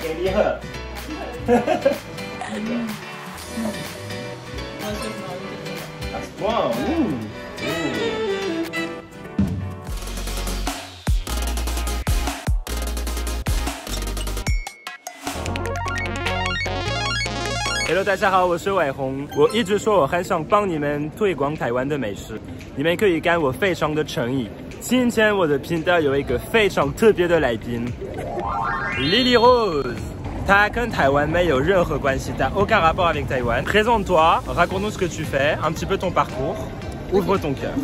给你喝。À ce point, Hello， 大家好，我是伟宏。我一直说我很想帮你们推广台湾的美食，你们可以看我非常的诚意。今天我的频道有一个非常特别的来宾 ，Lily Rose。她跟台湾没有任何关系，t'as aucun rapport avec Taïwan. Présente-toi, raconte-nous ce que tu fais, un petit peu ton parcours. Ouvre ton cœur. Je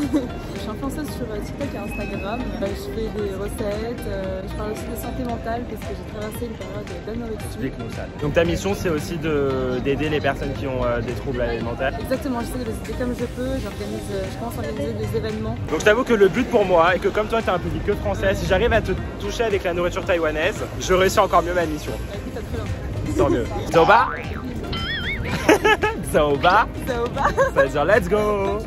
suis influenceuse sur TikTok et Instagram. Je fais des recettes, je parle aussi de santé mentale parce que j'ai traversé une période d'anorexie. Explique-nous ça. Donc ta mission c'est aussi d'aider les personnes qui ont des troubles alimentaires. Exactement, j'essaie de les aider comme je peux. Je commence à organiser des événements. Donc je t'avoue que le but pour moi, et que comme toi tu as un public que français, si j'arrive à te toucher avec la nourriture taïwanaise, je réussis encore mieux ma mission. Écoute, t'as très bien. Tant mieux. Zoba. Zoba. Zoba. Ça veut dire let's go.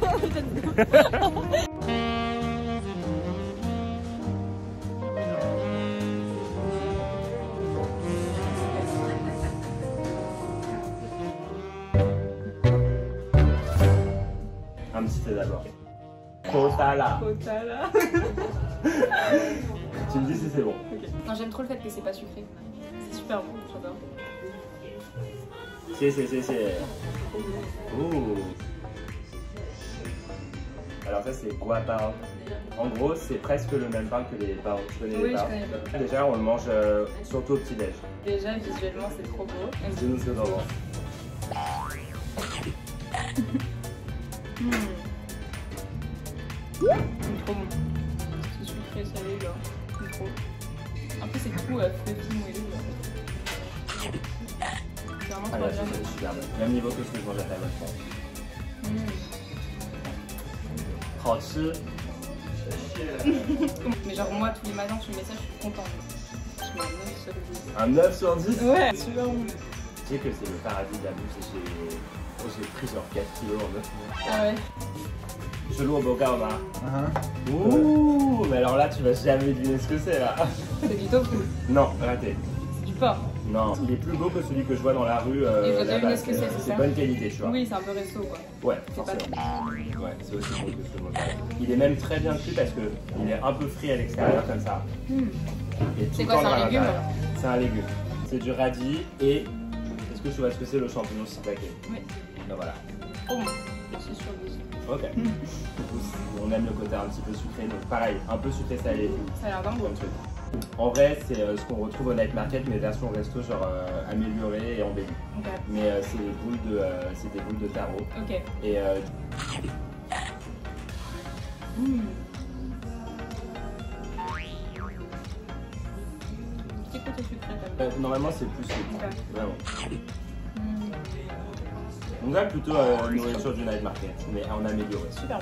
Un petit thé d'abord. Kotala. Kotala. Tu me dis si c'est bon. Okay. Non, j'aime trop le fait que c'est pas sucré. C'est super bon, j'adore. C'est. Ouh. Alors ça c'est guapao. En gros c'est presque le même pain que les pains. Tu connais les pains? Oui, je connais pas. Déjà on le mange surtout au petit-déj. Déjà visuellement c'est trop beau. Dis-nous ce que t'en penses. C'est trop bon. C'est sucré, salé là. C'est trop. Un peu c'est tout fluffy, moelleux là. C'est vraiment trop bien. C'est super bon. Même niveau que ce que je mange à Taïwan, je pense. 好吃. Mais genre moi tous les matins tu me mets ça, je suis contente. Je mets un 9 sur 10. Ouais, super bon. Tu sais que c'est le paradis de la bouffe, j'ai pris genre 4 kilos en 9 mois. Ah ouais. Chelou au bocal, hein. Ouh, mais alors là tu vas jamais deviner ce que c'est là. C'est du tofu. Non, raté. C'est du porc. Non, il est plus beau que celui que je vois dans la rue. C'est bonne qualité, tu vois. Oui, c'est un peu resto quoi. Ouais, forcément. Ouais, c'est aussi bon que ce local. Il est même très bien cuit parce qu'il est un peu frit à l'extérieur comme ça. C'est quoi, c'est un légume? C'est un légume. C'est du radis et est-ce que tu vois ce que c'est le champignon shiitake? Oui. Ben voilà. Oh bon, c'est sur 10. Ok. On aime le côté un petit peu sucré, donc pareil, un peu sucré salé. Ça a l'air dingue. Comme truc. En vrai, c'est ce qu'on retrouve au night market, mais version resto, genre améliorée et embellie. Okay. Mais c'est des boules de taro. Ok. Et C'est côté sucré normalement, c'est plus sucré. Okay. Vraiment. Donc là, plutôt nourriture du night market, mais en amélioré. Super.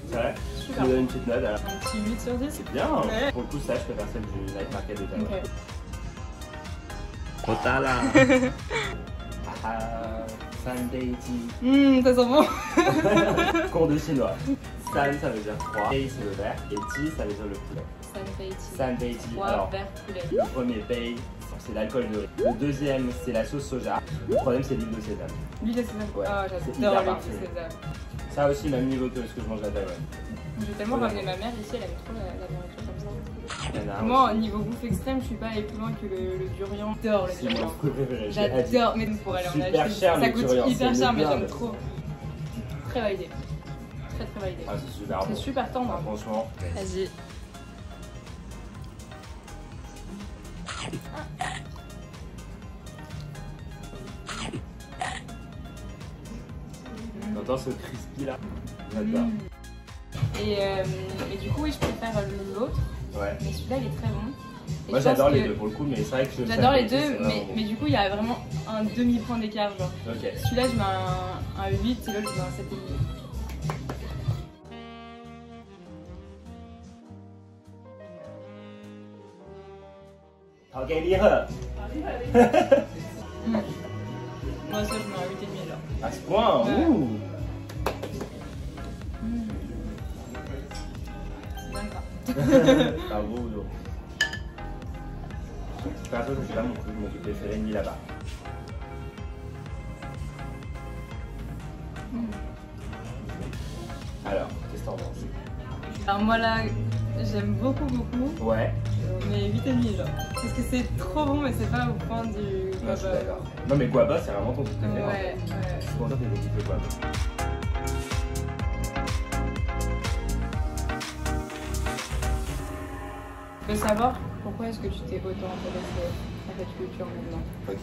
C'est vrai? Super. Je te donne une petite note alors. Un petit 8 sur 10. C'est bien. Ouais. Pour le coup, ça, je préfère celle du night market de Taïwan. Ok. Kotala. Sunday tea. Ça sent bon. Cours de chinois. San, ça veut dire froid. Bei, c'est le vert. Et tea, ça veut dire le poulet. Sunday tea. Froid, Alors, vert, poulet. le premier bei, c'est l'alcool de riz. Le deuxième, c'est la sauce soja. Le troisième, c'est l'huile de sésame. L'huile de sésame. Ouais, Ah, c'est j'adore hyper l'huile de sésame. Ça aussi, même niveau que ce que je mange à Taïwan. J'ai tellement ramené ma mère ici, elle aime trop la nourriture comme ça. Il y en a Moi, au niveau bouffe extrême, je suis pas allée plus loin que le durian. J'adore le C'est mon durian. fruit préféré. J'adore, mais pour aller en Super acheter, cher, ça le coûte durian, hyper c'est cher, mais bien, j'aime trop. Très validé. Très validé. Ah, c'est super bon. C'est super tendre. Ah, franchement. Vas-y. T'entends ce crispy là? J'adore. Et du coup, oui, je préfère l'autre. Ouais. Mais celui-là, il est très bon. Et moi j'adore les deux pour le coup, mais c'est vrai que j'adore les deux, mais du coup, il y a vraiment un demi-point d'écart. Genre. Ok. Celui-là, je mets un 8 et l'autre, je mets un 7,5. Ok, lire. Moi, ça, je mets un 8,5 là. À ce point, ouais. Ouh. C'est bien gras. Bravo. Perso, c'est pas mon goût préféré ni là-bas. Alors, qu'est-ce que t'en penses? Alors moi là, j'aime beaucoup. Ouais. Mais 8,5 genre. Parce que c'est trop bon, mais c'est pas au point du Non, je suis d'accord. Non, mais guava, c'est vraiment ton truc préféré. Ouais. Je suis content que tu aies kiffé guava. Je veux savoir pourquoi est-ce que tu t'es autant intéressé à cette culture maintenant. Ok.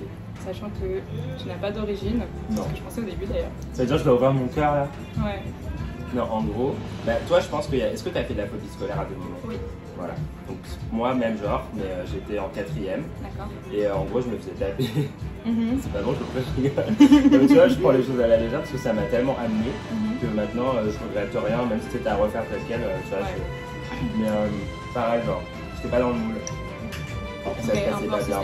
Sachant que tu n'as pas d'origine. Non. Ce que je pensais au début d'ailleurs. Ça veut dire que je dois ouvrir mon cœur là? Ouais. Non, en gros, bah, toi je pense que est-ce que tu as fait de la phobie scolaire à des moments? Oui. Voilà. Donc moi même genre, mais j'étais en 4e. D'accord. Et en gros je me faisais taper. C'est pas bon, je rigole. Donc tu vois, je prends les choses à la légère parce que ça m'a tellement amené que maintenant je regrette rien, même si c'était à refaire tel quel, tu vois. Mais pareil, genre, j'étais pas dans le moule. Ça se passait pas bien.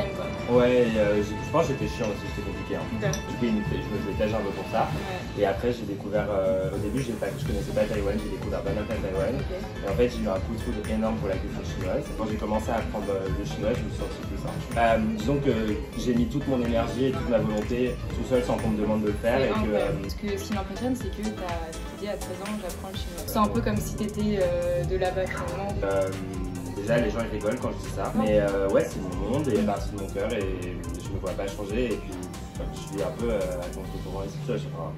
Ouais, je pense que j'étais chiant aussi, c'était compliqué. Hein. Okay. Je me faisais tâcher un peu pour ça. Ouais. Et après, j'ai découvert, au début, je connaissais pas Taïwan, j'ai découvert Banana Taïwan. Okay. Et en fait, j'ai eu un coup de foudre énorme pour la cuisine chinoise. Quand j'ai commencé à apprendre le chinois, je me suis senti plus simple. Disons que j'ai mis toute mon énergie et toute ma volonté tout seul sans qu'on me demande de le faire. Et ce qui m'impressionne, c'est que tu as dit à 13 ans, j'apprends le chinois. C'est un peu comme si tu étais de là-bas finalement. Déjà, les gens ils rigolent quand je dis ça, mais ouais, c'est mon monde et partie de mon cœur et je me vois pas changer. Et puis, je suis un peu à contre-courant et tout ça, je sais pas.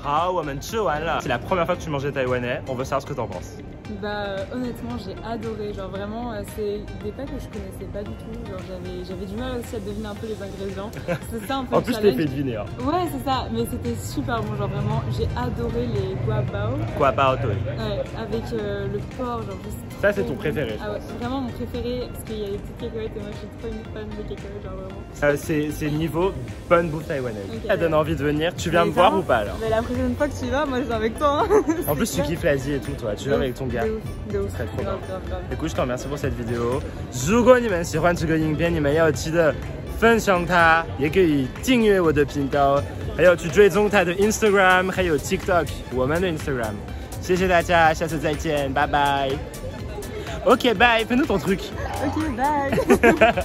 好，我们吃完了。C'est la première fois que tu mangeais taïwanais. On veut savoir ce que t'en penses. Bah honnêtement j'ai adoré, genre vraiment c'est des plats que je connaissais pas du tout, genre j'avais du mal aussi à deviner un peu les ingrédients, c'est ça un peu en plus je t'ai fait deviner hein. Ouais c'est ça, mais c'était super bon, genre vraiment j'ai adoré les guabao. Guabao toi. Ouais, avec le porc, genre juste. Ça c'est ton préféré. Ah ouais, vraiment mon préféré, parce qu'il y a des petites cacahuètes et moi je suis trop une fan de cacahuètes, genre vraiment. C'est niveau bonne bouffe taïwanaise. Okay, ça donne envie de venir, tu viens me voir ou pas alors? Mais la prochaine fois que tu vas, moi je viens avec toi. En plus tu kiffes l'Asie et tout toi, tu viens avec ton gars. De ouf. écoute, je te remercie pour cette vidéo. 如果你们喜欢这个影片，你们要记得分享它，也可以订阅我的频道，还有去追踪他的 Instagram， 还有 TikTok， 我们的 Instagram。谢谢大家，下次再见，拜拜。Ok, bye, fais-nous ton truc. Ok, bye.